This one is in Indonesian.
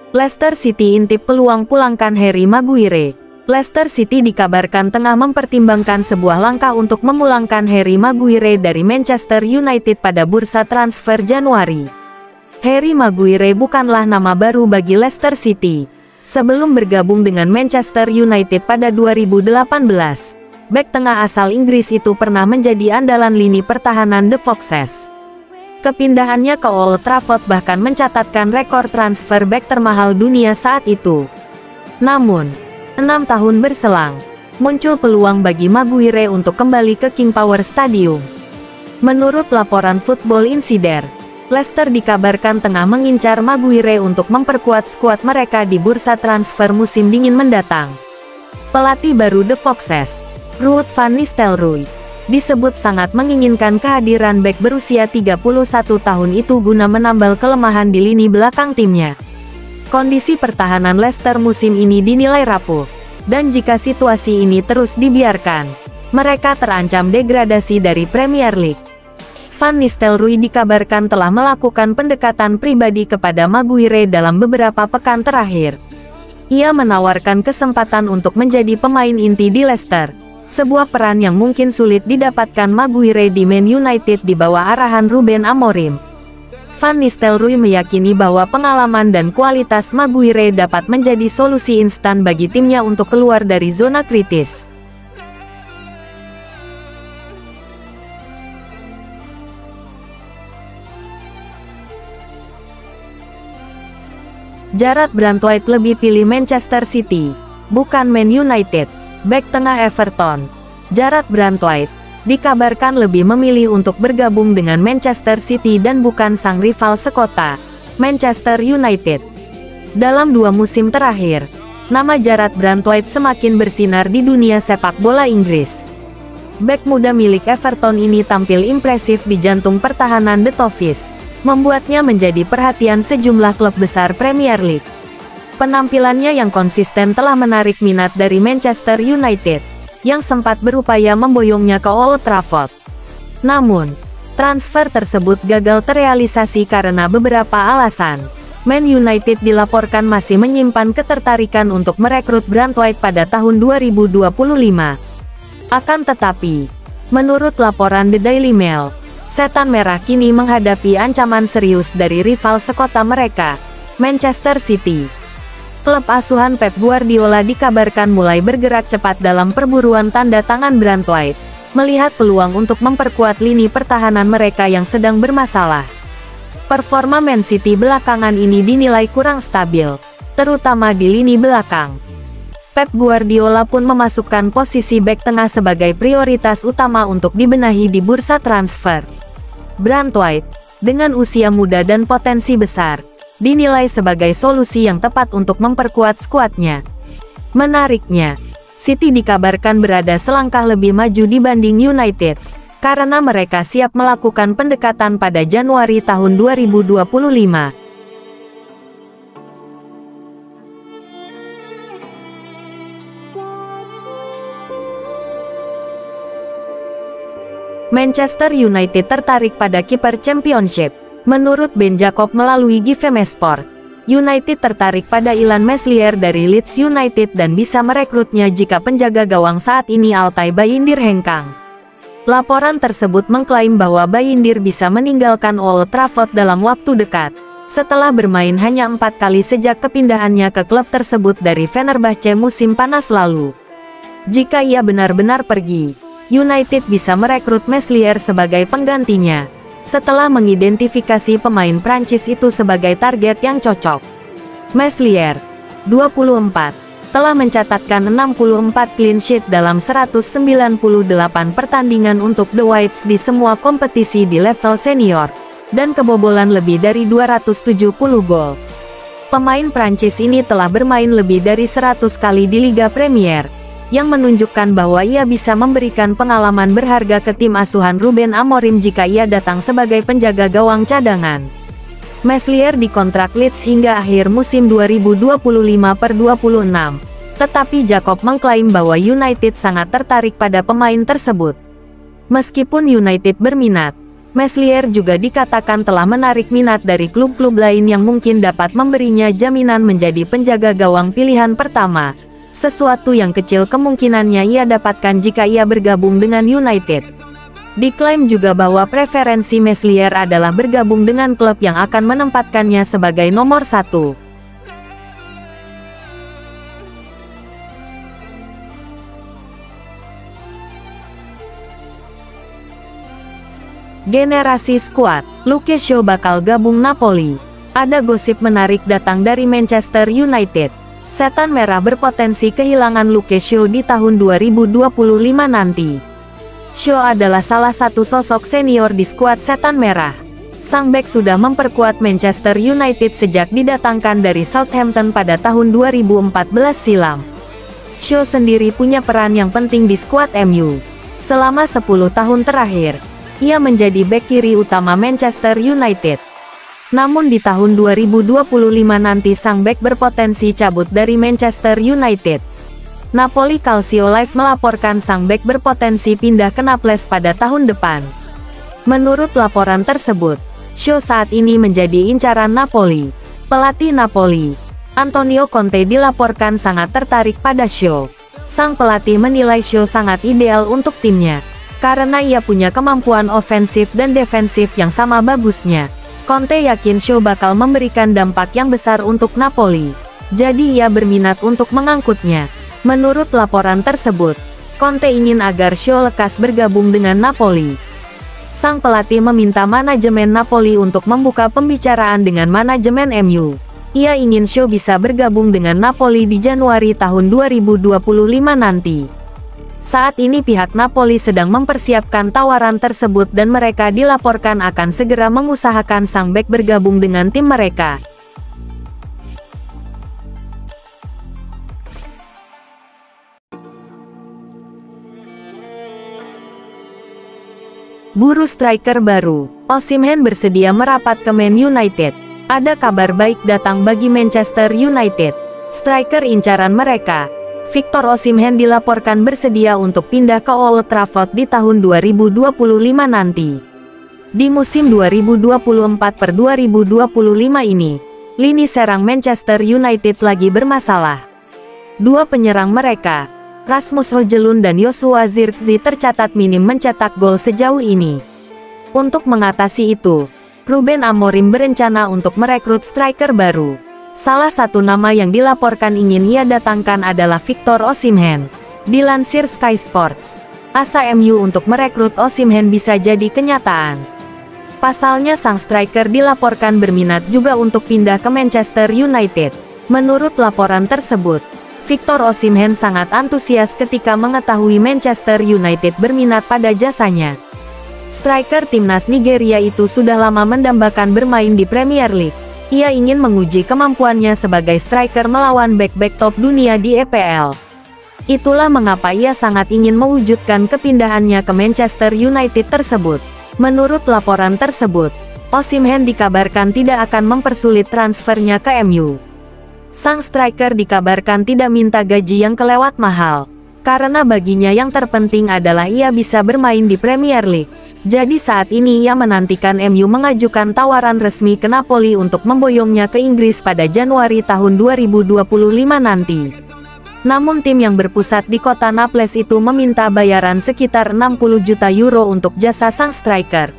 Leicester City intip peluang pulangkan Harry Maguire. Leicester City dikabarkan tengah mempertimbangkan sebuah langkah untuk memulangkan Harry Maguire dari Manchester United pada bursa transfer Januari. Harry Maguire bukanlah nama baru bagi Leicester City. Sebelum bergabung dengan Manchester United pada 2018, bek tengah asal Inggris itu pernah menjadi andalan lini pertahanan The Foxes. Kepindahannya ke Old Trafford bahkan mencatatkan rekor transfer bek termahal dunia saat itu. Namun, 6 tahun berselang, muncul peluang bagi Maguire untuk kembali ke King Power Stadium. Menurut laporan Football Insider, Leicester dikabarkan tengah mengincar Maguire untuk memperkuat skuad mereka di bursa transfer musim dingin mendatang. Pelatih baru The Foxes, Ruud van Nistelrooy, disebut sangat menginginkan kehadiran bek berusia 31 tahun itu guna menambal kelemahan di lini belakang timnya. Kondisi pertahanan Leicester musim ini dinilai rapuh, dan jika situasi ini terus dibiarkan, mereka terancam degradasi dari Premier League. Van Nistelrooy dikabarkan telah melakukan pendekatan pribadi kepada Maguire dalam beberapa pekan terakhir. Ia menawarkan kesempatan untuk menjadi pemain inti di Leicester, sebuah peran yang mungkin sulit didapatkan Maguire di Man United di bawah arahan Ruben Amorim. Van Nistelrooy meyakini bahwa pengalaman dan kualitas Maguire dapat menjadi solusi instan bagi timnya untuk keluar dari zona kritis. Jarrad Branthwaite lebih pilih Manchester City, bukan Man United. Bek tengah Everton, Jarrad Branthwaite, dikabarkan lebih memilih untuk bergabung dengan Manchester City dan bukan sang rival sekota, Manchester United. Dalam 2 musim terakhir, nama Jarrad Branthwaite semakin bersinar di dunia sepak bola Inggris. Bek muda milik Everton ini tampil impresif di jantung pertahanan The Toffees, membuatnya menjadi perhatian sejumlah klub besar Premier League. Penampilannya yang konsisten telah menarik minat dari Manchester United, yang sempat berupaya memboyongnya ke Old Trafford. Namun, transfer tersebut gagal terrealisasi karena beberapa alasan. Man United dilaporkan masih menyimpan ketertarikan untuk merekrut Branthwaite pada tahun 2025. Akan tetapi, menurut laporan The Daily Mail, Setan Merah kini menghadapi ancaman serius dari rival sekota mereka, Manchester City. Klub asuhan Pep Guardiola dikabarkan mulai bergerak cepat dalam perburuan tanda tangan Branthwaite, melihat peluang untuk memperkuat lini pertahanan mereka yang sedang bermasalah. Performa Man City belakangan ini dinilai kurang stabil, terutama di lini belakang. Pep Guardiola pun memasukkan posisi bek tengah sebagai prioritas utama untuk dibenahi di bursa transfer. Branthwaite, dengan usia muda dan potensi besar, dinilai sebagai solusi yang tepat untuk memperkuat skuadnya. Menariknya, City dikabarkan berada selangkah lebih maju dibanding United, karena mereka siap melakukan pendekatan pada Januari tahun 2025. Manchester United tertarik pada kiper Championship. Menurut Ben Jacob melalui GiveMeSport, United tertarik pada Illan Meslier dari Leeds United dan bisa merekrutnya jika penjaga gawang saat ini Altay Bayindir hengkang. Laporan tersebut mengklaim bahwa Bayindir bisa meninggalkan Old Trafford dalam waktu dekat, setelah bermain hanya 4 kali sejak kepindahannya ke klub tersebut dari Fenerbahce musim panas lalu. Jika ia benar-benar pergi, United bisa merekrut Meslier sebagai penggantinya, setelah mengidentifikasi pemain Prancis itu sebagai target yang cocok. Meslier, 24, telah mencatatkan 64 clean sheet dalam 198 pertandingan untuk The Whites di semua kompetisi di level senior, dan kebobolan lebih dari 270 gol. Pemain Prancis ini telah bermain lebih dari 100 kali di Liga Premier, yang menunjukkan bahwa ia bisa memberikan pengalaman berharga ke tim asuhan Ruben Amorim jika ia datang sebagai penjaga gawang cadangan. Meslier dikontrak Leeds hingga akhir musim 2025/26, tetapi Jacob mengklaim bahwa United sangat tertarik pada pemain tersebut. Meskipun United berminat, Meslier juga dikatakan telah menarik minat dari klub-klub lain yang mungkin dapat memberinya jaminan menjadi penjaga gawang pilihan pertama, sesuatu yang kecil kemungkinannya ia dapatkan jika ia bergabung dengan United. Diklaim juga bahwa preferensi Meslier adalah bergabung dengan klub yang akan menempatkannya sebagai nomor 1. Generasi skuad, Luke Shaw bakal gabung Napoli. Ada gosip menarik datang dari Manchester United. Setan Merah berpotensi kehilangan Luke Shaw di tahun 2025 nanti. Shaw adalah salah satu sosok senior di skuad Setan Merah. Sang bek sudah memperkuat Manchester United sejak didatangkan dari Southampton pada tahun 2014 silam. Shaw sendiri punya peran yang penting di skuad MU. Selama 10 tahun terakhir, ia menjadi bek kiri utama Manchester United. Namun di tahun 2025 nanti sang bek berpotensi cabut dari Manchester United. Napoli Calcio Live melaporkan sang bek berpotensi pindah ke Naples pada tahun depan. Menurut laporan tersebut, Shaw saat ini menjadi incaran Napoli. Pelatih Napoli, Antonio Conte dilaporkan sangat tertarik pada Shaw. Sang pelatih menilai Shaw sangat ideal untuk timnya, karena ia punya kemampuan ofensif dan defensif yang sama bagusnya. Conte yakin Shaw bakal memberikan dampak yang besar untuk Napoli. Jadi ia berminat untuk mengangkutnya. Menurut laporan tersebut, Conte ingin agar Shaw lekas bergabung dengan Napoli. Sang pelatih meminta manajemen Napoli untuk membuka pembicaraan dengan manajemen MU. Ia ingin Shaw bisa bergabung dengan Napoli di Januari tahun 2025 nanti. Saat ini pihak Napoli sedang mempersiapkan tawaran tersebut dan mereka dilaporkan akan segera mengusahakan sang bek bergabung dengan tim mereka. Buru striker baru, Osimhen bersedia merapat ke Man United. Ada kabar baik datang bagi Manchester United. Striker incaran mereka, Victor Osimhen dilaporkan bersedia untuk pindah ke Old Trafford di tahun 2025 nanti. Di musim 2024-2025 ini, lini serang Manchester United lagi bermasalah. Dua penyerang mereka, Rasmus Højlund dan Joshua Zirkzee tercatat minim mencetak gol sejauh ini. Untuk mengatasi itu, Ruben Amorim berencana untuk merekrut striker baru. Salah satu nama yang dilaporkan ingin ia datangkan adalah Victor Osimhen. Dilansir Sky Sports, asa MU untuk merekrut Osimhen bisa jadi kenyataan. Pasalnya sang striker dilaporkan berminat juga untuk pindah ke Manchester United. Menurut laporan tersebut, Victor Osimhen sangat antusias ketika mengetahui Manchester United berminat pada jasanya. Striker timnas Nigeria itu sudah lama mendambakan bermain di Premier League. Ia ingin menguji kemampuannya sebagai striker melawan bek-bek top dunia di EPL. Itulah mengapa ia sangat ingin mewujudkan kepindahannya ke Manchester United tersebut. Menurut laporan tersebut, Osimhen dikabarkan tidak akan mempersulit transfernya ke MU. Sang striker dikabarkan tidak minta gaji yang kelewat mahal, karena baginya yang terpenting adalah ia bisa bermain di Premier League. Jadi saat ini ia menantikan MU mengajukan tawaran resmi ke Napoli untuk memboyongnya ke Inggris pada Januari tahun 2025 nanti. Namun tim yang berpusat di kota Naples itu meminta bayaran sekitar 60 juta euro untuk jasa sang striker.